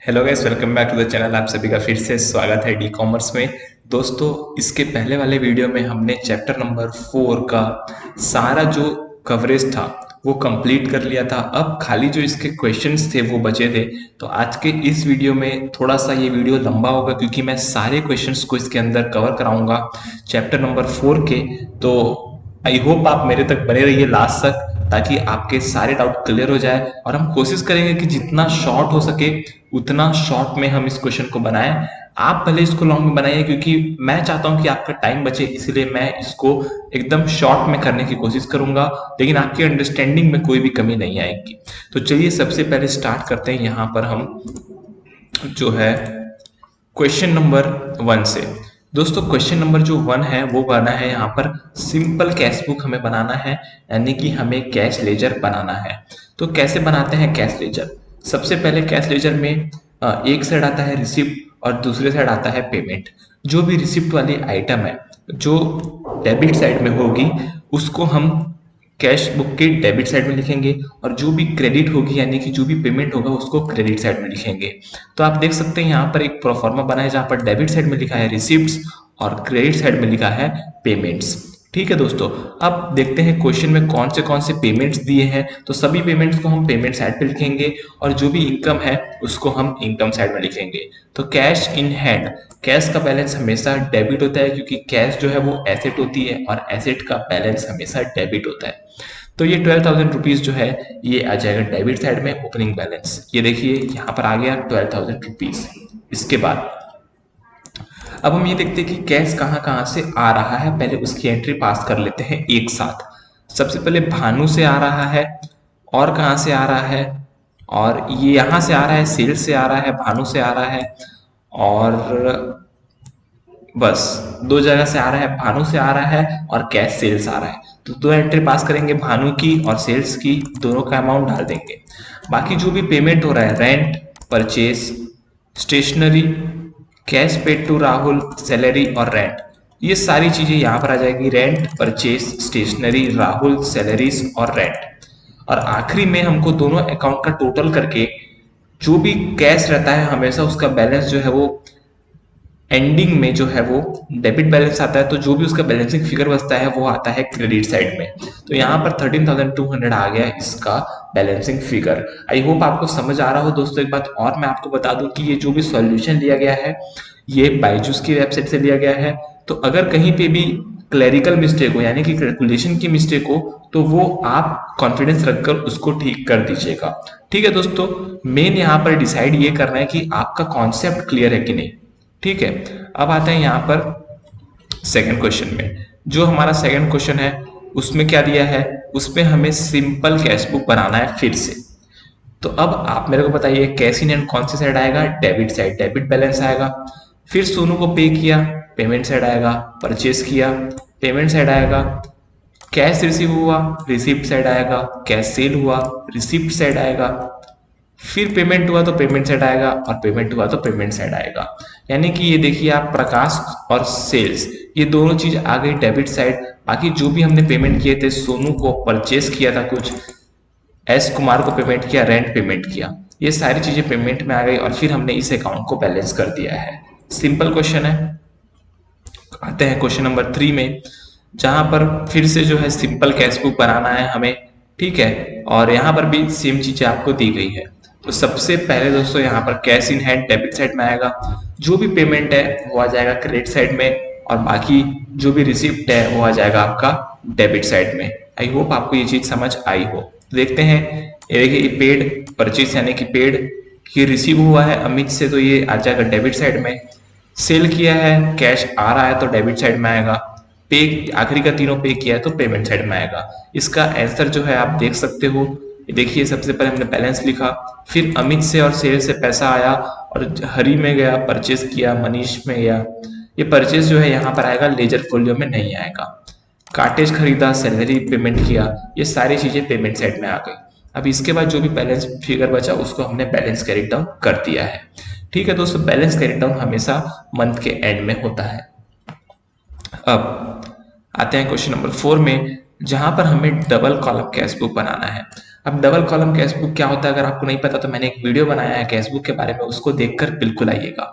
Hello guys, welcome back to the channel. आप सभी का फिर से स्वागत है डी कॉमर्स में। दोस्तों, इसके पहले वाले वीडियो में हमने चैप्टर नंबर 4 का सारा जो कवरेज था वो कंप्लीट कर लिया था। अब खाली जो इसके क्वेश्चंस थे वो बचे थे। तो आज के इस वीडियो में थोड़ा सा ये वीडियो लंबा होगा क्योंकि मैं सारे क्वेश्चंस को इसके अंदर कवर कराऊंगा चैप्टर नंबर 4 के। तो आई होप आप मेरे तक बने रहिए लास्ट तक ताकि आपके सारे डाउट क्लियर हो जाए, और हम कोशिश करेंगे कि जितना शॉर्ट हो सके उतना शॉर्ट में हम इस क्वेश्चन को बनाएं। आप भले इसको लॉन्ग में बनाइए क्योंकि मैं चाहता हूं कि आपका टाइम बचे, इसलिए मैं इसको एकदम शॉर्ट में करने की कोशिश करूंगा, लेकिन आपकी अंडरस्टैंडिंग में कोई भी कमी नहीं आएगी। तो चलिए सबसे पहले स्टार्ट करते हैं यहाँ पर हम जो है क्वेश्चन नंबर 1 से। दोस्तों, क्वेश्चन नंबर जो 1 है वो करना है यहाँ पर सिंपल कैश बुक हमें बनाना है, यानी कि हमें कैश लेजर बनाना है। तो कैसे बनाते हैं कैश लेजर? सबसे पहले कैश लेजर में एक साइड आता है रिसिप्ट और दूसरे साइड आता है पेमेंट। जो भी रिसिप्ट वाली आइटम है जो डेबिट साइड में होगी उसको हम कैश बुक के डेबिट साइड में लिखेंगे, और जो भी क्रेडिट होगी यानी कि जो भी पेमेंट होगा उसको क्रेडिट साइड में लिखेंगे। तो आप देख सकते हैं यहाँ पर एक प्रोफार्मा बना है जहाँ पर डेबिट साइड में लिखा है रिसिप्ट्स और क्रेडिट साइड में लिखा है पेमेंट्स। ठीक है दोस्तों, अब देखते हैं क्वेश्चन में कौन से पेमेंट्स दिए हैं। तो सभी पेमेंट्स को हम पेमेंट साइड पे लिखेंगे और जो भी इनकम है उसको हम इनकम साइड में लिखेंगे। तो कैश इन हैंड, कैश का बैलेंस हमेशा डेबिट होता है क्योंकि कैश जो है वो एसेट होती है और एसेट का बैलेंस हमेशा डेबिट होता है। तो ये 12,000 रुपीज जो है ये आ जाएगा डेबिट साइड में ओपनिंग बैलेंस। ये देखिए यहाँ पर आ गया 12,000 रुपीज। इसके बाद अब हम ये देखते हैं कि कैश कहाँ कहाँ से आ रहा है, पहले उसकी एंट्री पास कर लेते हैं एक साथ। सबसे पहले भानु से आ रहा है, और कहाँ से आ रहा है, और ये यहाँ से आ रहा है, सेल से आ रहा है, भानु से आ रहा है, और बस दो जगह से आ रहा है, भानु से आ रहा है और कैश सेल्स आ रहा है। तो दो एंट्री पास करेंगे, भानु की और सेल्स की, दोनों का अमाउंट डाल देंगे। बाकी जो भी पेमेंट हो रहा है, rent, purchase, stationery, cash paid to Rahul, salary और रेंट, ये सारी चीजें यहाँ पर आ जाएगी। Rent, purchase, stationery, Rahul, salaries और रेंट। और आखिरी में हमको दोनों अकाउंट का टोटल करके जो भी कैश रहता है हमेशा उसका बैलेंस जो है वो एंडिंग में जो है वो डेबिट बैलेंस आता है, तो जो भी उसका बैलेंसिंग फिगर बचता है वो आता है क्रेडिट साइड में। तो यहाँ पर 13,200 आ गया इसका बैलेंसिंग फिगर। आई होप आपको समझ आ रहा हो। दोस्तों, एक बात और मैं आपको बता दूं कि ये जो भी सॉल्यूशन लिया गया है ये बायजूस की वेबसाइट से लिया गया है। तो अगर कहीं पे भी क्लरिकल मिस्टेक हो यानी कि कैलकुलेशन की मिस्टेक हो तो वो आप कॉन्फिडेंस रखकर उसको ठीक कर दीजिएगा। ठीक है दोस्तों, मेन यहाँ पर डिसाइड ये करना है कि आपका कॉन्सेप्ट क्लियर है कि नहीं। ठीक है, अब आते हैं यहाँ पर सेकंड क्वेश्चन में। जो हमारा सेकंड क्वेश्चन है उसमें क्या दिया है, उसमें हमें सिंपल कैश बुक बनाना है फिर से। तो अब आप मेरे को बताइए कैश इन हैंड कौन सी साइड आएगा? डेबिट साइड, डेबिट बैलेंस आएगा। फिर सोनू को पे किया, पेमेंट साइड आएगा। परचेज किया, पेमेंट साइड आएगा। कैश रिसीव हुआ, रिसिप्ट साइड आएगा। कैश सेल हुआ, रिसिप्ट साइड आएगा। फिर पेमेंट हुआ तो पेमेंट साइड आएगा, और पेमेंट हुआ तो पेमेंट साइड आएगा। यानी कि ये देखिए आप, प्रकाश और सेल्स ये दोनों चीज आ गई डेबिट साइड। बाकी जो भी हमने पेमेंट किए थे, सोनू को परचेस किया था कुछ, एस कुमार को पेमेंट किया, रेंट पेमेंट किया, ये सारी चीजें पेमेंट में आ गई और फिर हमने इस अकाउंट को बैलेंस कर दिया है। सिंपल क्वेश्चन है। आते हैं क्वेश्चन नंबर 3 में, जहां पर फिर से जो है सिंपल कैश बुक बनाना है हमें। ठीक है, और यहाँ पर भी सेम चीजें आपको दी गई है। तो सबसे पहले दोस्तों यहाँ पर cash in hand debit side में आएगा। जो भी पेमेंट है वो आ जाएगा क्रेडिट साइड में, और बाकी जो भी रिसिप्ट है वो आ जाएगा आपका डेबिट साइड में। आई होप आपको ये चीज समझ आई हो। देखते हैं, ये देखिए पेड परचेज यानी कि पेड, ये रिसीव हुआ है अमित से तो ये आ जाएगा डेबिट साइड में। सेल किया है, कैश आ रहा है तो डेबिट साइड में आएगा। पे आखिरी का तीनों पे किया है तो पेमेंट साइड में आएगा। इसका आंसर जो है आप देख सकते हो। देखिए सबसे पहले हमने बैलेंस लिखा, फिर अमित से और सेल से पैसा आया और हरी में गया, परचेज किया, मनीष में गया। ये परचेज जो है यहाँ पर आएगा, लेजर फोलियो में नहीं आएगा। कार्टेज खरीदा, सैलरी पेमेंट किया, ये सारी चीजें पेमेंट साइड में आ गई। अब इसके बाद जो भी बैलेंस फिगर बचा उसको हमने बैलेंस कैरी डाउन कर दिया है। ठीक है दोस्तों, बैलेंस कैरी डाउन हमेशा मंथ के एंड में होता है। अब आते हैं क्वेश्चन नंबर 4 में, जहां पर हमें डबल कॉलम कैश बुक बनाना है। अब डबल कॉलम कैश बुक क्या होता है, अगर आपको नहीं पता तो मैंने एक वीडियो बनाया है कैश बुक के बारे में, उसको देखकर बिल्कुल आइएगा।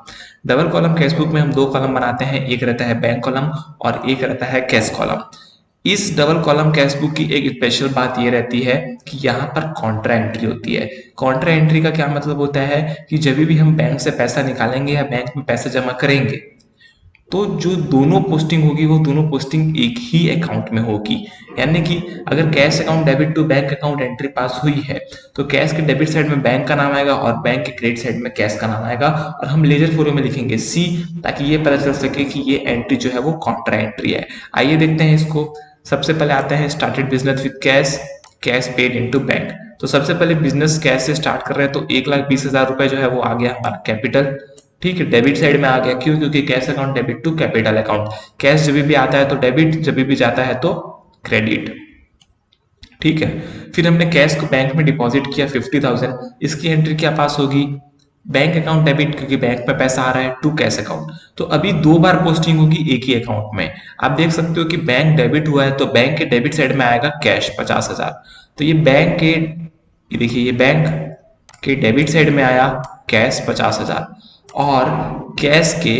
डबल कॉलम कैश बुक में हम दो कॉलम बनाते हैं, एक रहता है बैंक कॉलम और एक रहता है कैश कॉलम। इस डबल कॉलम कैश बुक की एक स्पेशल बात ये रहती है कि यहाँ पर कॉन्ट्रा एंट्री होती है। कॉन्ट्रा एंट्री का क्या मतलब होता है कि जब भी हम बैंक से पैसा निकालेंगे या बैंक में पैसा जमा करेंगे तो जो दोनों पोस्टिंग होगी वो दोनों पोस्टिंग एक ही अकाउंट में होगी। यानी कि अगर cash account debit to bank account entry pass हुई है तो कैश के डेबिट साइड में बैंक का नाम आएगा और बैंक के क्रेडिट साइड में कैश का नाम आएगा, और हम लेजर फोरो में लिखेंगे सी, ताकि ये पता चल सके कि ये एंट्री जो है वो कॉन्ट्रा एंट्री है। आइए देखते हैं इसको। सबसे पहले आते हैं started business with cash, cash paid into bank. तो सबसे पहले बिजनेस कैश से स्टार्ट कर रहे हैं तो 1,20,000 रुपए जो है वो आ गया हमारा कैपिटल। ठीक है, डेबिट साइड में आ गया, क्यों? क्योंकि cash account debit to capital account, cash जब भी आता है तो डेबिट, जब भी जाता है तो क्रेडिट। ठीक है, फिर हमने कैश को बैंक में डिपॉजिट किया 50,000, इसकी एंट्री क्या पास होगी? बैंक अकाउंट डेबिट, क्योंकि बैंक में पैसा आ रहा है, टू कैश अकाउंट। तो अभी दो बार पोस्टिंग होगी एक ही अकाउंट में। आप देख सकते हो कि बैंक डेबिट हुआ है तो बैंक के डेबिट साइड में आएगा कैश 50,000। तो ये बैंक के, ये देखिए ये बैंक के डेबिट साइड में आया कैश 50,000 और कैश के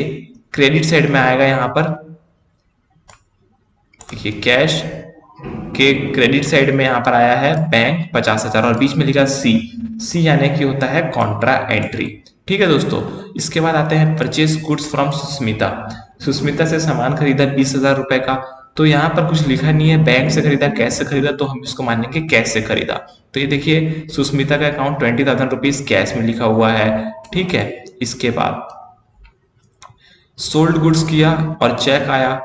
क्रेडिट साइड में आएगा यहाँ पर, देखिए कैश के क्रेडिट साइड में यहाँ पर आया है बैंक 50,000 और बीच में लिखा सी, सी यानी कि होता है कॉन्ट्रा एंट्री। ठीक है दोस्तों, इसके बाद आते हैं purchase goods from Susmita. Susmita से सामान खरीदा 20,000 रुपए का। तो यहाँ पर कुछ लिखा नहीं है बैंक से खरीदा कैश से खरीदा, तो हम इसको मानेंगे कैश से खरीदा। तो ये देखिए सुस्मिता का अकाउंट 20,000 रुपीज कैश में लिखा हुआ है। ठीक है, इसके बाद सोल्ड गुड्स किया और चेक आया,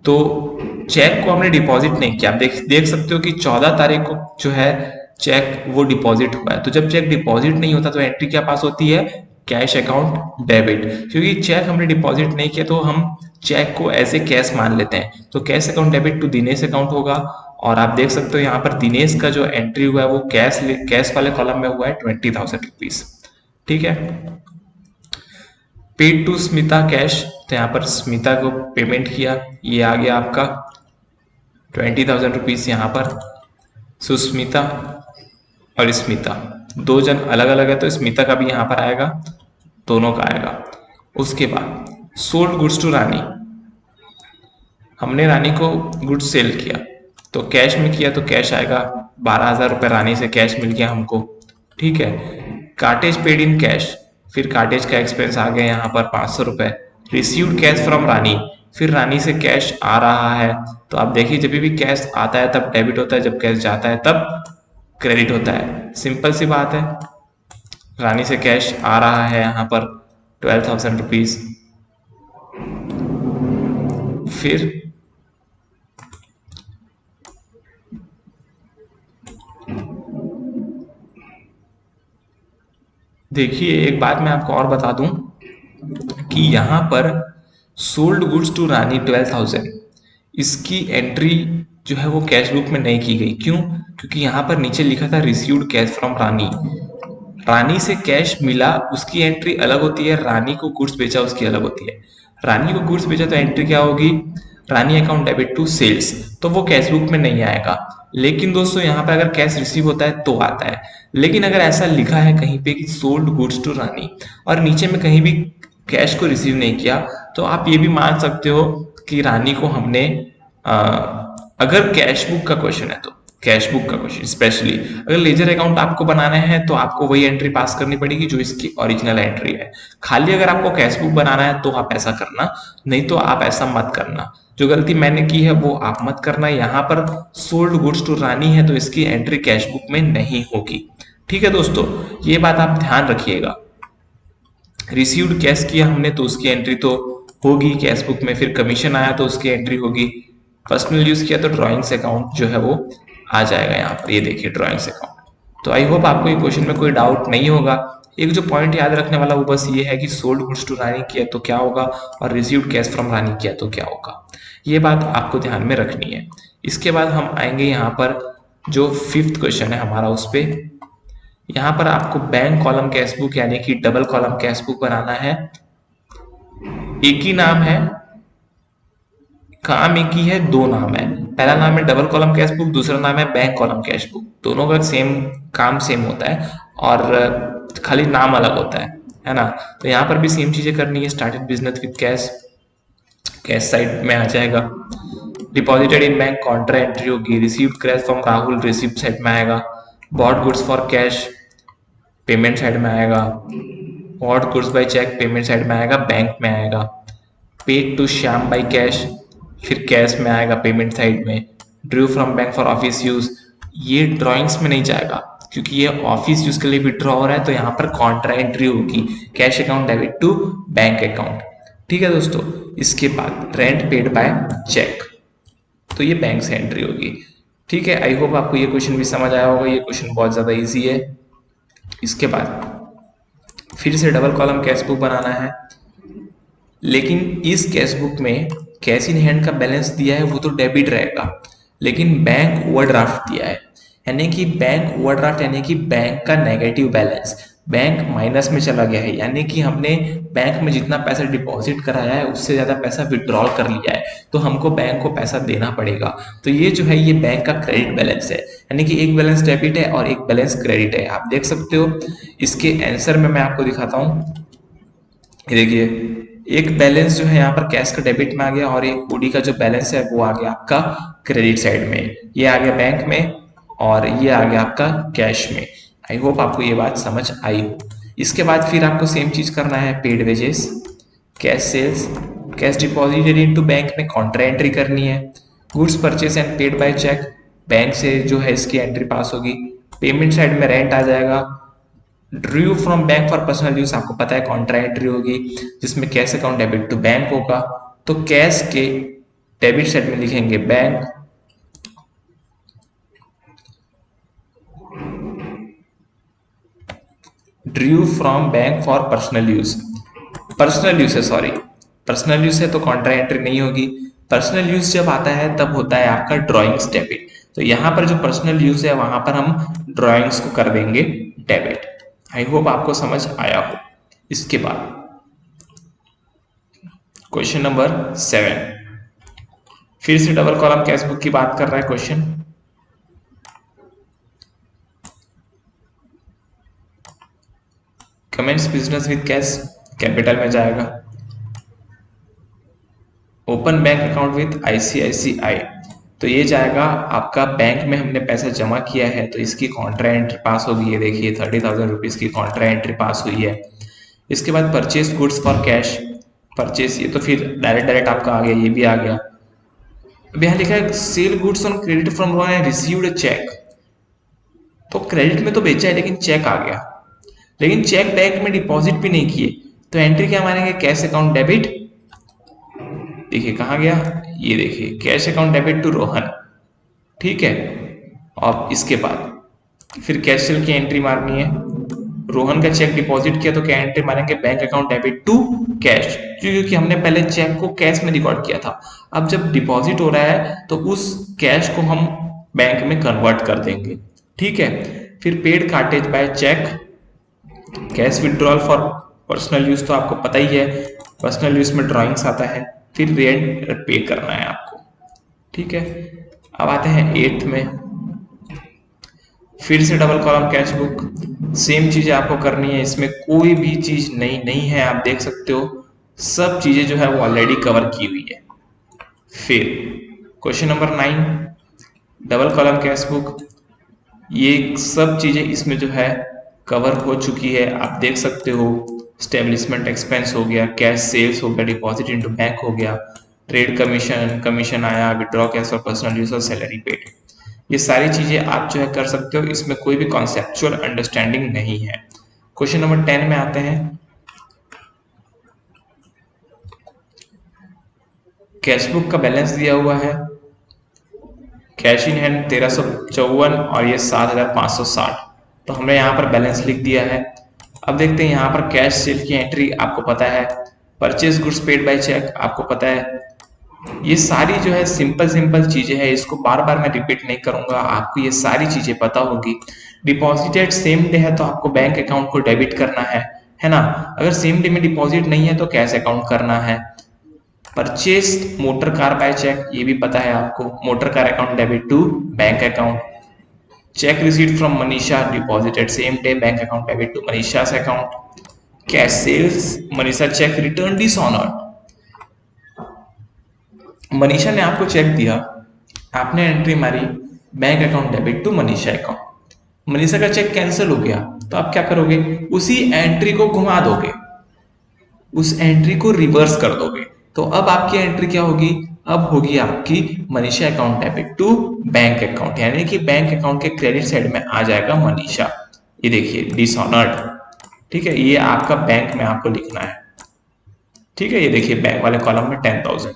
तो चेक को हमने डिपॉजिट नहीं किया। आप देख सकते हो कि 14 तारीख को जो है चेक वो डिपॉजिट हुआ है। तो जब चेक डिपॉजिट नहीं होता तो एंट्री क्या पास होती है? Cash account debit. क्योंकि चेक हमने डिपॉजिट नहीं किया तो हम चेक को ऐसे कैश मान लेते हैं, तो cash account debit to Dinesh account होगा। और आप देख सकते हो यहाँ पर दिनेश का जो एंट्री हुआ है वो कैश वाले कॉलम में हुआ है 20,000 रुपीज। ठीक है, पेड टू स्मिता कैश, तो यहाँ पर स्मिता को पेमेंट किया, ये आ गया आपका 20,000 रुपीज। यहाँ पर सुस्मिता और स्मिता दो जन अलग अलग है तो स्मिता का भी यहाँ पर आएगा, दोनों का आएगा। उसके बाद सोल्ड गुड्स टू रानी, हमने रानी को गुड्स सेल किया तो कैश में किया तो कैश आएगा 12,000 रुपये, रानी से कैश मिल गया हमको। ठीक है, कार्टेज पेड इन कैश, फिर कार्टेज का एक्सपेंस आ गया यहाँ पर 500 रुपये। रिसीव्ड कैश फ्रॉम रानी, फिर रानी से कैश आ रहा है, तो आप देखिए जब भी कैश आता है तब डेबिट होता है, जब कैश जाता है तब क्रेडिट होता है। सिंपल सी बात है, रानी से कैश आ रहा है यहाँ पर 12,000 रुपीज। फिर देखिए एक बात मैं आपको और बता दूं कि यहाँ पर सोल्ड गुड्स टू रानी 12,000, इसकी एंट्री जो है वो कैश बुक में नहीं की गई। क्यों? क्योंकि यहाँ पर नीचे लिखा था रिसीव्ड कैश फ्रॉम रानी, रानी से कैश मिला उसकी एंट्री अलग होती है, रानी को गुड्स बेचा उसकी अलग होती है। रानी को गुड्स बेचा तो एंट्री क्या होगी? रानी अकाउंट डेबिट टू सेल्स, तो वो कैश बुक में नहीं आएगा। लेकिन दोस्तों यहाँ पे अगर कैश रिसीव होता है तो आता है। लेकिन अगर ऐसा लिखा है कहीं पे कि सोल्ड गुड्स टू रानी और नीचे में कहीं भी कैश को रिसीव नहीं किया, तो आप ये भी मान सकते हो कि रानी को हमने अगर कैश बुक का क्वेश्चन है तो कैश बुक का क्वेश्चन स्पेशली अगर लेजर अकाउंट आपको बनाना है तो आपको वही एंट्री पास करनी पड़ेगी जो इसकी ओरिजिनल एंट्री है। खाली अगर आपको कैश बुक बनाना है तो आप ऐसा करना, नहीं तो आप ऐसा मत करना। जो गलती मैंने की है वो आप मत करना। यहाँ पर सोल्ड गुड्स टू रानी है तो इसकी एंट्री कैश बुक में नहीं होगी। ठीक है दोस्तों, ये बात आप ध्यान रखिएगा। रिसीव्ड कैश किया हमने तो उसकी एंट्री तो होगी कैश बुक में, फिर कमीशन आया तो उसकी एंट्री होगी। पर्सनल यूज किया तो ड्राइंग्स अकाउंट जो है वो आ जाएगा यहाँ पर, ये देखिए ड्राइंग्स अकाउंट। तो आई होप आपको ये क्वेश्चन में कोई डाउट नहीं होगा। एक जो पॉइंट याद रखने वाला वो बस ये है कि सोल्ड गुड्स टू रानी किया तो क्या होगा और रिसीव्ड कैश फ्रॉम रानी किया तो क्या होगा, ये बात आपको ध्यान में रखनी है। इसके बाद हम आएंगे यहाँ पर जो 5th क्वेश्चन है हमारा, उस पे यहाँ पर आपको बैंक कॉलम कैश बुक यानी कि डबल कॉलम कैश बुक बनाना है। एक ही नाम है, काम एक ही है, दो नाम है। पहला नाम है डबल कॉलम कैश बुक, दूसरा नाम है बैंक कॉलम कैश बुक। दोनों का सेम काम सेम होता है और खाली नाम अलग होता है ना। तो यहाँ पर भी सेम चीजें करनी है। Started business with cash, cash side में आ जाएगा। Deposited in bank contra entry होगी। Received cash from Rahul, received side में आएगा। Bought goods for cash payment side में आएगा। Bought goods by cheque payment side में आएगा, बैंक में आएगा। Paid to Shyam by cash, फिर कैश में आएगा पेमेंट साइड में। Drew from bank for office use, ये ड्रॉइंग्स में नहीं जाएगा क्योंकि ये ऑफिस यूज के लिए विड्रॉ हो रहा है, तो यहाँ पर कॉन्ट्रा एंट्री होगी। Cash account debit to bank account. ठीक है दोस्तों, इसके बाद रेंट पेड बाय चेक, तो ये बैंक से एंट्री होगी। ठीक है, आई होप आपको ये क्वेश्चन भी समझ आया होगा। ये क्वेश्चन बहुत ज्यादा इजी है। इसके बाद फिर से डबल कॉलम कैश बुक बनाना है, लेकिन इस कैश बुक में कैश इन हैंड का बैलेंस दिया है वो तो डेबिट रहेगा, लेकिन बैंक ओवरड्राफ्ट दिया है, यानी कि बैंक ओवरड्राफ्ट यानी कि बैंक का नेगेटिव बैलेंस, बैंक माइनस में चला गया है, यानी कि हमने बैंक में जितना पैसा डिपॉजिट कराया है उससे ज्यादा पैसा विड्रॉल कर लिया है, तो हमको बैंक को पैसा देना पड़ेगा। तो ये जो है ये बैंक का क्रेडिट बैलेंस है, यानी कि एक बैलेंस डेबिट है और एक बैलेंस क्रेडिट है। आप देख सकते हो इसके आंसर में मैं आपको दिखाता हूँ। देखिए एक बैलेंस जो है यहाँ पर कैश का डेबिट में आ गया और एक ओडी का जो बैलेंस है वो आ गया आपका क्रेडिट साइड में। ये आ गया बैंक में और ये आ गया आपका कैश में। आई होप आपको ये बात समझ आई हो। इसके बाद फिर आपको सेम चीज करना है। Paid wages, cash sales, cash deposited into bank में कॉन्ट्रा एंट्री करनी है। Goods purchase and paid by cheque, bank से जो है इसकी एंट्री पास होगी। पेमेंट साइड में रेंट आ जाएगा। Drew from bank for personal use, आपको पता है कॉन्ट्रा एंट्री होगी जिसमें cash account debit to bank होगा, तो कैश के डेबिट साइड में लिखेंगे bank. Drew from bank for personal use, personal use है, सॉरी पर्सनल यूज है तो कॉन्ट्रा एंट्री नहीं होगी। पर्सनल यूज जब आता है तब होता है आपका ड्रॉइंग्स डेबिट, तो यहां पर जो पर्सनल यूज है वहां पर हम ड्रॉइंग्स को कर देंगे डेबिट। आई होप आपको समझ आया हो। इसके बाद क्वेश्चन नंबर 7, फिर से डबल कॉलम कैश बुक की बात कर रहा है question. Comments business with cash, capital में जाएगा। Open bank account with ICICI, तो ये जाएगा आपका बैंक में हमने पैसा जमा किया है तो इसकी कॉन्ट्रा एंट्री पास होगी। ये देखिए 30,000 रुपीज की कॉन्ट्रा एंट्री पास हुई है। इसके बाद purchase goods for cash, purchase, ये तो फिर डायरेक्ट आपका आ गया, ये भी आ गया। अब यहाँ लिखा है sale goods on credit from Rohan and received cheque, तो क्रेडिट में तो बेचा है लेकिन चेक आ गया, लेकिन चेक बैंक में डिपॉजिट भी नहीं किए, तो एंट्री क्या मानेंगे? Cash account debit. देखिए कहाँ गया, ये देखिए cash account debit to Rohan. ठीक है, और इसके बाद फिर कैश सेल की एंट्री मारनी है। रोहन का चेक डिपॉजिट किया तो क्या एंट्री मारेंगे? Bank account debit to cash, क्योंकि हमने पहले चेक को कैश में रिकॉर्ड किया था। अब जब डिपॉजिट हो रहा है तो उस कैश को हम बैंक में कन्वर्ट कर देंगे। ठीक है, फिर paid cartage by cheque, cash withdrawal for personal use तो आपको पता ही है, पर्सनल यूज में ड्राइंग्स आता है। फिर रेंट पे करना है आपको। ठीक है, अब आते हैं 8th में, फिर से double column cash book, same चीजें आपको करनी है, इसमें कोई भी चीज नई नहीं है। आप देख सकते हो सब चीजें जो है वो ऑलरेडी कवर की हुई है। फिर question number 9, double column cash book, ये सब चीजें इसमें जो है कवर हो चुकी है। आप देख सकते हो स्टेब्लिशमेंट एक्सपेंस हो गया, कैश सेल्स हो गया, डिपॉजिट इनटू बैंक हो गया, ट्रेड कमीशन आया, विड्रॉ कैश और पर्सनल यूज और सैलरी पेड, ये सारी चीजें आप जो है कर सकते हो। इसमें कोई भी कॉन्सेप्चुअल अंडरस्टैंडिंग नहीं है। क्वेश्चन नंबर 10 में आते हैं। कैश बुक का बैलेंस दिया हुआ है, कैश इन हैंड 1354 और ये 7560, तो हमने यहाँ पर बैलेंस लिख दिया है। अब देखते हैं यहाँ पर कैश सेल की एंट्री आपको पता है, purchase goods paid by cheque आपको पता है। ये सारी जो है सिंपल चीजें हैं, इसको बार बार मैं रिपीट नहीं करूंगा, आपको ये सारी चीजें पता होगी। डिपॉजिटेड सेम डे है तो आपको बैंक अकाउंट को डेबिट करना है ना। अगर सेम डे में डिपॉजिट नहीं है तो कैश अकाउंट करना है। Purchase motor car by cheque, ये भी पता है आपको, motor car account debit to bank account. Cheque receipt from Manisha deposited same day, bank account debit to Manisha's account. Cash sales Manisha cheque return dishonoured, Manisha ने आपको चेक दिया, आपने एंट्री मारी bank account debit to Manisha account, Manisha का चेक कैंसिल हो गया, तो आप क्या करोगे, उसी एंट्री को घुमा दोगे, उस एंट्री को रिवर्स कर दोगे। तो अब आपकी एंट्री क्या होगी, अब होगी आपकी Manisha account debit to bank account, यानी कि बैंक अकाउंट के क्रेडिट साइड में आ जाएगा मनीषा। ये देखिए डिसऑनर्ड, ठीक है, ये आपका बैंक में आपको लिखना है, ठीक है। ये देखिए बैंक वाले कॉलम में 10,000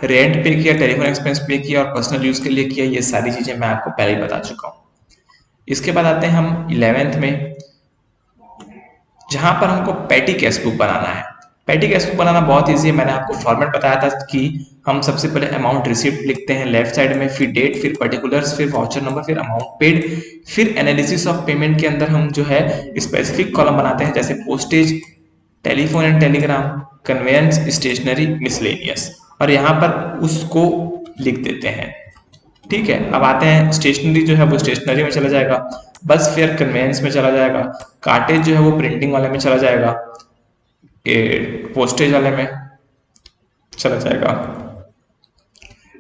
रेंट पे किया, टेलीफोन एक्सपेंस पे किया और पर्सनल यूज के लिए किया, ये सारी चीजें मैं आपको पहले ही बता चुका हूँ। इसके बाद आते हैं हम 11th में, जहां पर हमको पैटी कैश बुक बनाना है। पैटी कैश बुक बनाना बहुत ईजी है, मैंने आपको फॉर्मेट बताया था कि हम सबसे पहले अमाउंट रिसिप्ट लिखते हैं लेफ्ट साइड में, फिर डेट, फिर पर्टिकुलर्स, फिर वाउचर नंबर, फिर अमाउंट पेड, फिर एनालिसिस ऑफ पेमेंट के अंदर हम जो है स्पेसिफिक कॉलम बनाते हैं, जैसे postage, telephone and telegram, conveyance, stationery, miscellaneous, और यहाँ पर उसको लिख देते हैं, ठीक है। अब आते हैं स्टेशनरी जो है वो स्टेशनरी में चला जाएगा, बस फेयर कन्वेंस में चला जाएगा, कार्टेज जो है वो प्रिंटिंग वाले में चला जाएगा, पोस्टेज वाले में चला जाएगा,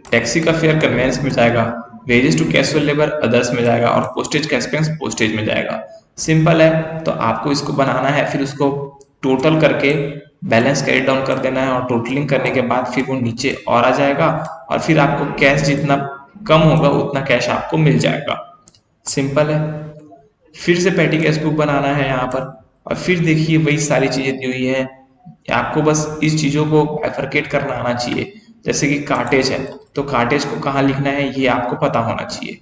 टैक्सी का फेयर कन्वेंस में जाएगा, wages to casual labour others में जाएगा, और पोस्टेज का एक्सपेंस पोस्टेज में जाएगा। सिंपल है, तो आपको इसको बनाना है, फिर उसको टोटल करके बैलेंस कैरी डाउन कर देना है, और टोटलिंग करने के बाद फिर वो नीचे और आ जाएगा, और फिर आपको कैश जितना कम होगा उतना कैश आपको मिल जाएगा। सिंपल है। फिर से पैटी कैश बुक बनाना है यहाँ पर, और फिर देखिए वही सारी चीजें दी हुई है, आपको बस इस चीजों को बाइफरकेट करना आना चाहिए। जैसे कि कार्टेज है, तो कार्टेज को कहाँ लिखना है ये आपको पता होना चाहिए।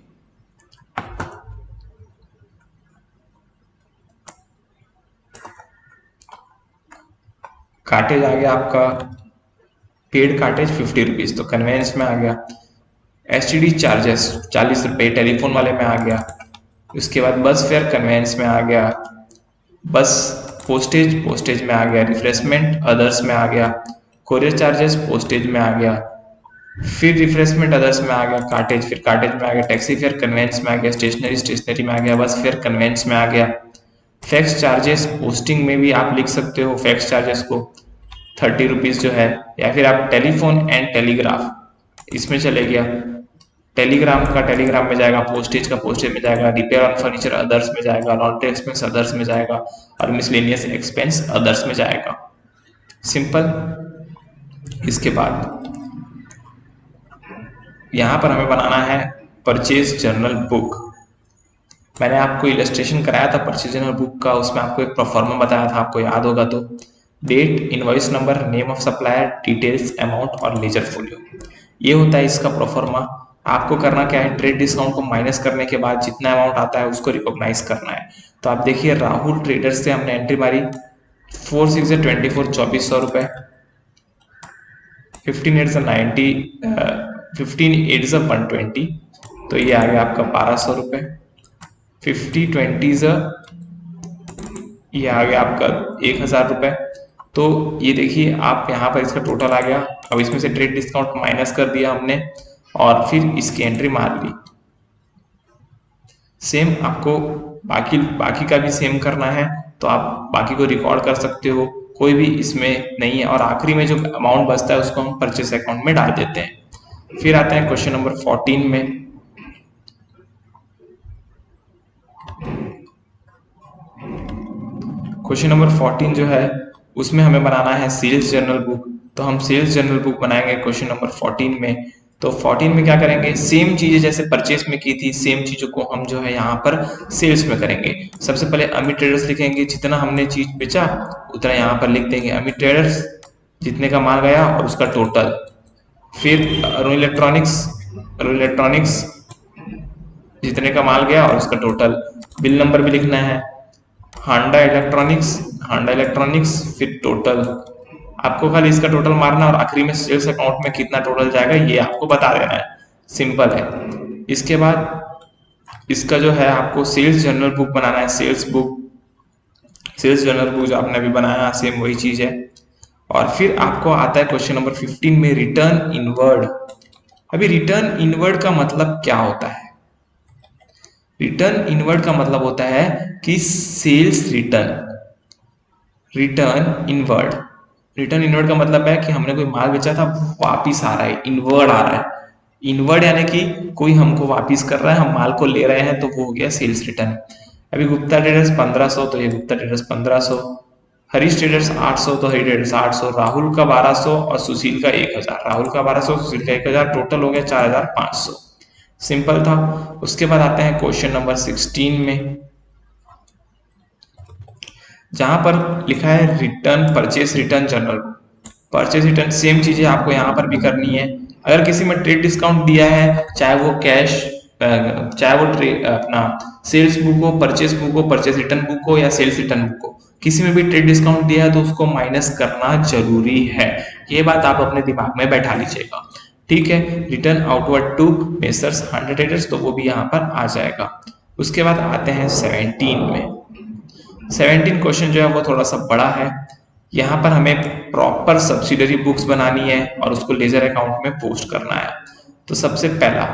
कार्टेज आ गया आपका, पेड कार्टेज 50 रुपीज, तो कन्वेंस में आ गया। एसटीडी चार्जेस 40 रुपये, टेलीफोन वाले में आ गया। उसके बाद बस फेयर कन्वेंस में आ गया, बस पोस्टेज पोस्टेज में आ गया, रिफ्रेशमेंट अदर्स में आ गया, कोरियर चार्जेस पोस्टेज में आ गया, फिर रिफ्रेशमेंट अदर्स में आ गया कार्टेज, फिर कार्टेज में आ गया, टैक्सी फेयर कन्वेंस में आ गया, स्टेशनरी स्टेशनरी में आ गया, बस फेयर कन्वेंस में आ गया। फैक्स चार्जेस पोस्टिंग में भी आप लिख सकते हो फैक्स चार्जेस को 30 रुपीज जो है, या फिर आप टेलीफोन एंड टेलीग्राफ इसमें चले गया, टेलीग्राम का टेलीग्राम में जाएगा, पोस्टेज का पोस्टेज में जाएगा, रिपेयर ऑन फर्नीचर अदर्स में जाएगा, लॉन्ड्री एक्सपेंस अदर्स में जाएगा, और मिसलेनियस एक्सपेंस अदर्स में जाएगा। सिंपल। इसके बाद यहाँ पर हमें बनाना है परचेज जर्नल बुक। मैंने आपको इलस्ट्रेशन कराया था परचेज जर्नल बुक का, उसमें आपको एक प्रोफॉर्मा बताया था, आपको याद होगा तो, date, invoice number, name of supplier, details, amount और लेजर फोलियो, ये होता है इसका प्रोफॉर्मा। आपको करना क्या है, ट्रेड डिस्काउंट को माइनस करने के बाद जितना अमाउंट आता है उसको रिकॉग्नाइज करना है। तो आप देखिए राहुल ट्रेडर्स से हमने एंट्री मारी 4 6 24 2400 रुपए, 15 8 90 15 8 120, तो ये आ गया आपका 1200 रुपए, 50 20 ये आ गया आपका 1000 रुपए। तो ये देखिए आप यहाँ पर इसका टोटल आ गया। अब इसमें से ट्रेड डिस्काउंट माइनस कर दिया हमने और फिर इसकी एंट्री मार ली। सेम आपको बाकी का भी सेम करना है, तो आप बाकी को रिकॉर्ड कर सकते हो, कोई भी इसमें नहीं है। और आखिरी में जो अमाउंट बचता है उसको हम परचेस अकाउंट में डाल देते हैं। फिर आते हैं क्वेश्चन नंबर 14 में। क्वेश्चन नंबर 14 जो है उसमें हमें बनाना है सेल्स जर्नल बुक। तो हम सेल्स जर्नल बुक बनाएंगे क्वेश्चन नंबर 14 में। तो 14 में क्या करेंगे, सेम चीजें जैसे परचेस में की थी, सेम चीजों को हम जो है यहाँ पर सेल्स में करेंगे। सबसे पहले अमित ट्रेडर्स लिखेंगे, जितना हमने चीज बेचा उतना यहाँ पर लिख देंगे अमित ट्रेडर्स, जितने का माल गया और उसका टोटल। फिर अरुण इलेक्ट्रॉनिक्स जितने का माल गया और उसका टोटल। बिल नंबर भी लिखना है, हांडा इलेक्ट्रॉनिक्स फिर टोटल। आपको खाली इसका टोटल मारना और आखिरी में सेल्स अकाउंट में कितना टोटल जाएगा ये आपको बता देना है। सिंपल है। इसके बाद इसका जो है आपको सेल्स जर्नल बुक बनाना है। सेल्स जर्नल बुक जो आपने अभी बनाया सेम वही चीज है। और फिर आपको आता है क्वेश्चन नंबर 15 में रिटर्न इनवर्ड। अभी रिटर्न इनवर्ड का मतलब क्या होता है? रिटर्न इनवर्ड का मतलब होता है कि sales return, return inward. Return inward का मतलब है कि हमने कोई माल बेचा था, वापिस आ रहा है, इनवर्ड आ रहा है। इनवर्ड यानी कि कोई हमको वापिस कर रहा है, हम माल को ले रहे हैं, तो वो हो गया सेल्स रिटर्न। अभी गुप्ता ट्रेडर्स 1500, तो ये गुप्ता ट्रेडर्स 1500, हरीश ट्रेडर्स 800, तो हरी ट्रेडर्स 800, राहुल का 1200 और सुशील का 1000। राहुल का 1200, सुशील का 1000, टोटल हो गया 4500। सिंपल था। उसके बाद आते हैं क्वेश्चन नंबर 16 में, जहां पर लिखा है return purchase return general. Purchase return same चीजें आपको यहाँ पर भी करनी है। अगर किसी में ट्रेड डिस्काउंट दिया है, चाहे वो कैश, चाहे वो अपना सेल्स बुक हो, परचेस बुक हो, परचेस रिटर्न बुक हो या सेल्स रिटर्न बुक हो, किसी में भी ट्रेड डिस्काउंट दिया है तो उसको माइनस करना जरूरी है। ये बात आप अपने दिमाग में बैठा लीजिएगा, ठीक है। Return outward to messrs 100 traders, तो वो भी यहाँ पर आ जाएगा। उसके बाद आते हैं 17 में। 17 क्वेश्चन जो है वो थोड़ा सा बड़ा है। यहाँ पर हमें प्रॉपर सब्सिडरी बुक्स बनानी है और उसको लेजर अकाउंट में पोस्ट करना है। तो सबसे पहला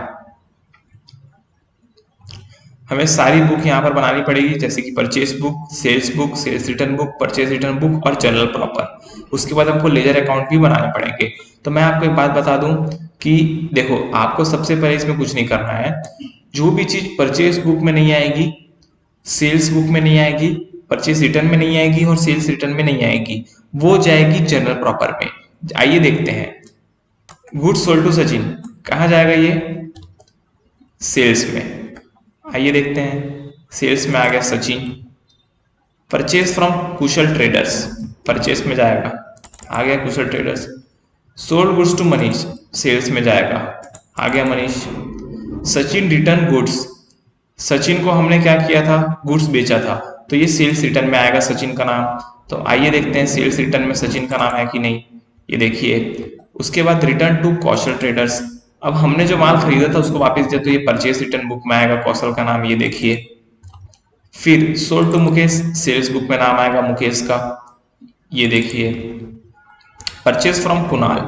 हमें सारी बुक यहाँ पर बनानी पड़ेगी, जैसे कि purchase book, sales return book, purchase return book और जनरल प्रॉपर। उसके बाद हमको लेजर अकाउंट भी बनाने पड़ेंगे। तो मैं आपको एक बात बता दूं कि देखो, आपको सबसे पहले इसमें कुछ नहीं करना है। जो भी चीज परचेस बुक में नहीं आएगी, सेल्स बुक में नहीं आएगी, परचेस रिटर्न में नहीं आएगी और सेल्स रिटर्न में नहीं आएगी, वो जाएगी जनरल प्रॉपर में। आइए देखते हैं। गुड्स सोल्ड टू सचिन कहाँ जाएगा? ये सेल्स में। आइए देखते हैं, सेल्स में आ गया Sachin. Purchase from Kushal traders, purchase में जाएगा, आ गया Kushal traders. Sold goods to Manish, sales में जाएगा, आ गया मनीष। सचिन रिटर्न गुड्स, सचिन को हमने क्या किया था? गुड्स बेचा था, तो ये सेल्स रिटर्न में आएगा सचिन का नाम। तो आइए देखते हैं सेल्स रिटर्न में सचिन का नाम है कि नहीं। ये देखिए। उसके बाद रिटर्न टू कौशल ट्रेडर्स, अब हमने जो माल खरीदा था उसको वापस दिया, तो ये परचेस रिटर्न बुक में आएगा कौशल का नाम, ये देखिए। फिर sold to Mukesh, sales book में नाम आएगा मुकेश का, ये देखिए। परचेस फ्रॉम कुणाल,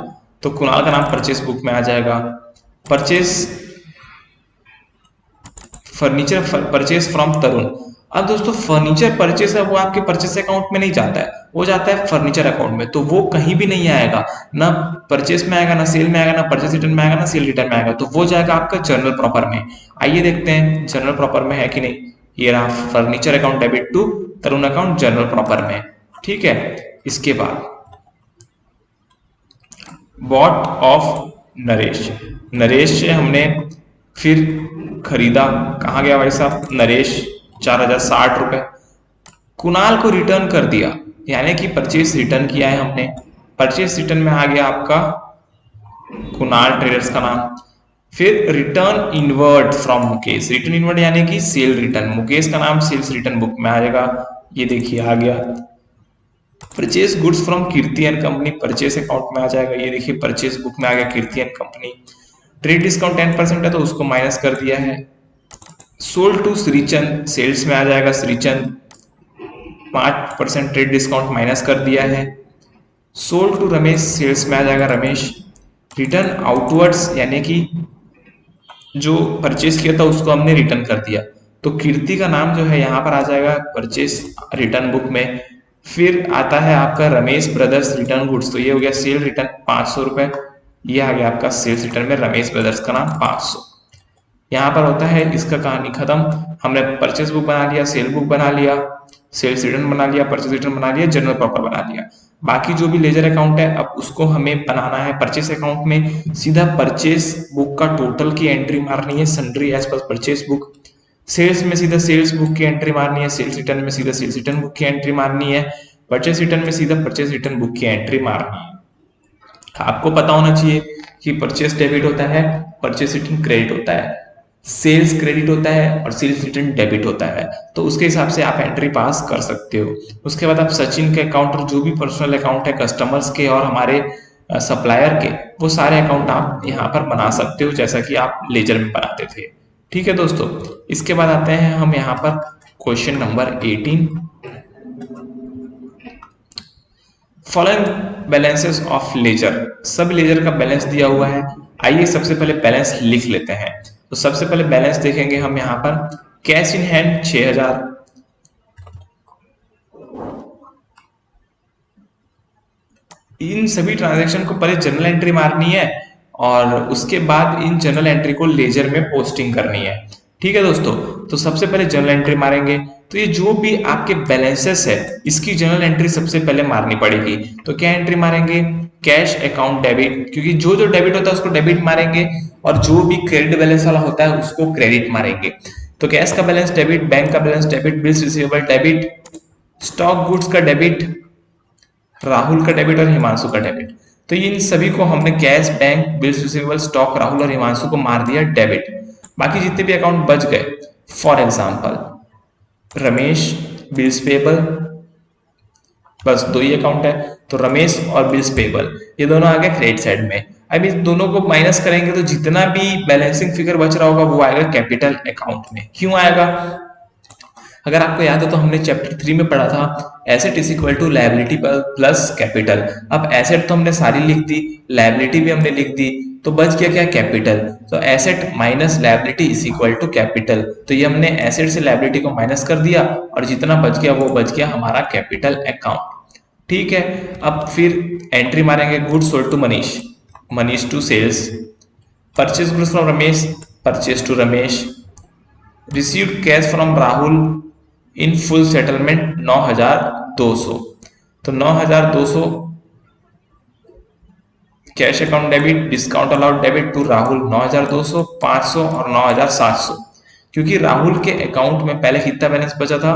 तो कुणाल का नाम परचेस बुक में आ जाएगा। परचेस फर्नीचर परचेस फ्रॉम तरुण, अब दोस्तों फर्नीचर परचेस है वो आपके परचेस अकाउंट में नहीं जाता है, वो जाता है फर्नीचर अकाउंट में, तो वो कहीं भी नहीं आएगा, ना परचेस में आएगा, ना सेल में आएगा, ना परचेस रिटर्न में आएगा, ना सेल रिटर्न में आएगा, तो वो जाएगा आपका जनरल प्रॉपर में। आइए देखते हैं जनरल प्रॉपर में है कि नहीं। ये रहा furniture account debit to Tarun account journal proper में, ठीक है। इसके बाद बॉट ऑफ नरेश, नरेश से हमने फिर खरीदा, कहाँ गया भाई साहब? नरेश 4060 रुपए। कुणाल को रिटर्न कर दिया, यानी कि परचेस रिटर्न किया है हमने। परचेस रिटर्न में आ गया आपका कुणाल ट्रेडर्स का नाम। फिर return inward from Mukesh, return inward यानी कि सेल रिटर्न, मुकेश का नाम सेल्स रिटर्न बुक में आ जाएगा, ये देखिए आ गया। Purchase goods from Kirti and company, purchase account में आ जाएगा, ये देखिए परचेस बुक में आ गया कीर्ति एंड कंपनी। ट्रेड डिस्काउंट 10% है तो उसको माइनस कर दिया है। सोल्ड टू श्रीचंद, सेल्स में आ जाएगा श्रीचंद, 5% ट्रेड डिस्काउंट माइनस कर दिया है। सोल्ड टू रमेश, सेल्स में आ जाएगा रमेश। रिटर्न आउटवर्ड्स यानी कि जो परचेस किया था उसको हमने रिटर्न कर दिया, तो कीर्ति का नाम जो है यहाँ पर आ जाएगा परचेस रिटर्न बुक में। फिर आता है आपका रमेश ब्रदर्स रिटर्न गुड्स, तो ये हो गया सेल रिटर्न 500 रुपए, ये आ गया आपका सेल्स रिटर्न में रमेश ब्रदर्स का नाम 500। यहाँ पर होता है इसका कहानी खत्म। हमने परचेस बुक बना लिया, सेल बुक बना लिया, सेल्स रिटर्न बना लिया, परचेस रिटर्न बना लिया, जनरल प्रॉपर बना लिया। बाकी जो भी लेजर अकाउंट है अब उसको हमें बनाना है परचेस अकाउंट में। सीधा परचेस बुक का टोटल की एंट्री मारनी है, sundry as per purchase book. Sales में सीधा सेल्स बुक की एंट्री मारनी है, सेल्स रिटर्न में सीधा सेल्स रिटर्न बुक की एंट्री मारनी है, परचेस रिटर्न में सीधा परचेस रिटर्न बुक की एंट्री मारनी है। आपको पता होना चाहिए कि परचेस डेबिट होता है, परचेस रिटर्न क्रेडिट होता है, सेल्स क्रेडिट होता है और सेल्स रिटर्न डेबिट होता है, तो उसके हिसाब से आप एंट्री पास कर सकते हो। उसके बाद आप सचिन के अकाउंट और जो भी पर्सनल अकाउंट है कस्टमर्स के और हमारे सप्लायर के, वो सारे अकाउंट आप यहाँ पर बना सकते हो जैसा कि आप लेजर में बनाते थे, ठीक है दोस्तों। इसके बाद आते हैं हम यहाँ पर question number 18। Following balances of ledger, सब लेजर का बैलेंस दिया हुआ है। आइए सबसे पहले बैलेंस लिख लेते हैं। तो सबसे पहले बैलेंस देखेंगे हम यहाँ पर, कैश इन हैंड 6000, इन सभी ट्रांजैक्शन को पहले जर्नल एंट्री मारनी है और उसके बाद इन जर्नल एंट्री को लेजर में पोस्टिंग करनी है। ठीक है दोस्तों, तो सबसे पहले जर्नल एंट्री मारेंगे। तो ये जो भी आपके बैलेंसेस है इसकी जर्नल एंट्री सबसे पहले मारनी पड़ेगी। तो क्या एंट्री मारेंगे, कैश अकाउंट डेबिट, क्योंकि जो जो डेबिट होता है उसको डेबिट मारेंगे और जो भी क्रेडिट बैलेंस वाला होता है उसको क्रेडिट मारेंगे। तो कैश का बैलेंस डेबिट, बैंक का balance debit, bills receivable debit, stock goods का डेबिट, राहुल का डेबिट और हिमांशु का डेबिट। तो इन सभी को हमने cash, bank, bills receivable, stock, Rahul और हिमांशु को मार दिया डेबिट। बाकी जितने भी अकाउंट बच गए, for example Ramesh, bills payable, बस दो ही अकाउंट है, तो रमेश और बिल्स पेबल ये दोनों आ गए क्रेडिट साइड में। अब इन दोनों को माइनस करेंगे तो जितना भी बैलेंसिंग फिगर बच रहा होगा वो आएगा कैपिटल अकाउंट में। क्यों आएगा, अगर आपको याद है तो हमने चैप्टर 3 में पढ़ा था asset is equal to liability plus capital. अब एसेट तो हमने सारी लिख दी, लायबिलिटी भी हमने लिख दी, तो बच गया क्या, कैपिटल। तो asset minus liability is equal to capital. तो ये हमने एसेट से लायबिलिटी को माइनस कर दिया और जितना बच गया वो बच गया हमारा कैपिटल अकाउंट। ठीक है, अब फिर एंट्री मारेंगे, goods sold to Manish, Manish to sales, purchase goods from Ramesh, purchase to Ramesh, received cash from Rahul in full settlement 9200। तो 9200 cash account debit, discount allowed debit to Rahul 9200, 500 और 9700। क्योंकि राहुल के अकाउंट में पहले कितना बैलेंस बचा था,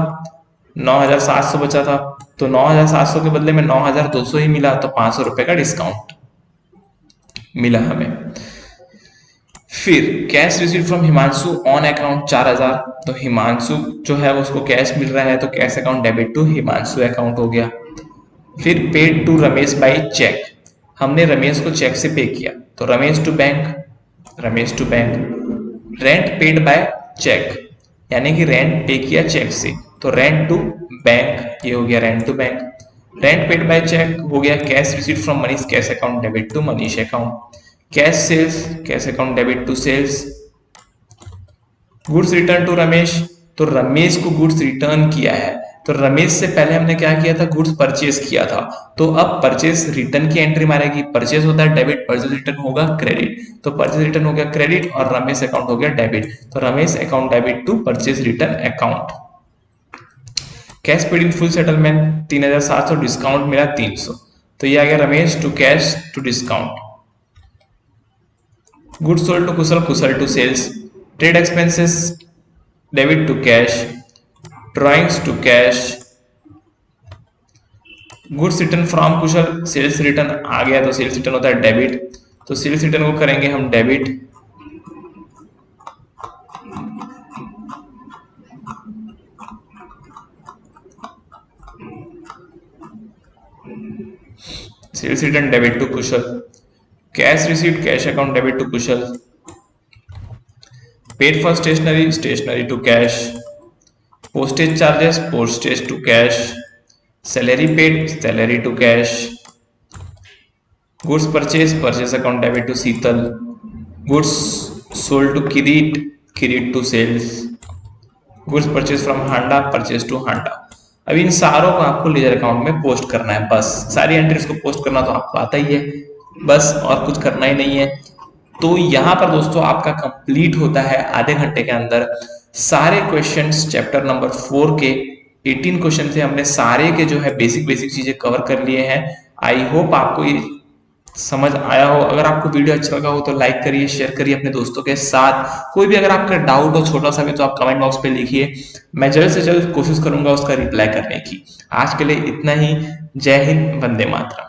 9700 बचा था, तो 9700 के बदले में 9200 ही मिला, तो 500 रुपए का डिस्काउंट मिला हमें। फिर cash receive from Himanshu on account 4000, तो हिमांशु जो है उसको कैश मिल रहा है, तो cash account debit to Himanshu account हो गया। फिर paid to Ramesh by cheque, हमने रमेश को चेक से पे किया, तो Ramesh to bank, Ramesh to bank. Rent paid by cheque, यानी कि रेंट पे किया चेक से, तो रेंट टू बैंक, ये हो गया rent to bank. Rent paid by cheque हो गया cash receive from Manish, cash account debit to Manish account. Cash sales, cash account debit to sales. Goods return to Ramesh, तो रमेश को गुड्स रिटर्न किया है, तो रमेश से पहले हमने क्या किया था, गुड्स परचेज किया था, तो अब परचेज रिटर्न की एंट्री मारेगी। परचेज होता है डेबिट, परचेज रिटर्न होगा क्रेडिट, तो परचेज रिटर्न हो गया क्रेडिट और रमेश अकाउंट हो गया डेबिट, तो Ramesh account debit to purchase return account. Cash paid in full settlement 3700, discount मिला 300, तो ये आ गया Ramesh to cash to discount. Goods sold to Kushal, Kushal to sales. Trade expenses debit to cash, drawings to cash. Goods return from Kushal, sales return आ गया, तो sales return होता है डेबिट, तो सेल्स रिटर्न को करेंगे हम debit. Sales return debit to Kushal. Cash received, cash account debit to Kushal. Paid for stationery, stationery to cash. Postage charges, postage to cash. Salary paid, salary to cash. Goods purchase, purchase account debit to Sheetal. Goods sold to Kirit, Kirit to sales. Goods purchase from Handa, purchase to Handa. अब इन सारों को आपको ledger account में post करना है, बस सारी एंट्रीज को पोस्ट करना तो आपको आता ही है, बस और कुछ करना ही नहीं है। तो यहाँ पर दोस्तों आपका कंप्लीट होता है आधे घंटे के अंदर सारे क्वेश्चंस। चैप्टर नंबर 4 के 18 क्वेश्चन से हमने सारे के जो है बेसिक चीजें कवर कर लिए हैं। आई होप आपको ये समझ आया हो। अगर आपको वीडियो अच्छा लगा हो तो लाइक करिए, शेयर करिए अपने दोस्तों के साथ। कोई भी अगर आपका डाउट हो छोटा सा भी तो आप कमेंट बॉक्स पे लिखिए, मैं जल्द से जल्द कोशिश करूंगा उसका रिप्लाई करने की। आज के लिए इतना ही। जय हिंद, वंदे मातरम।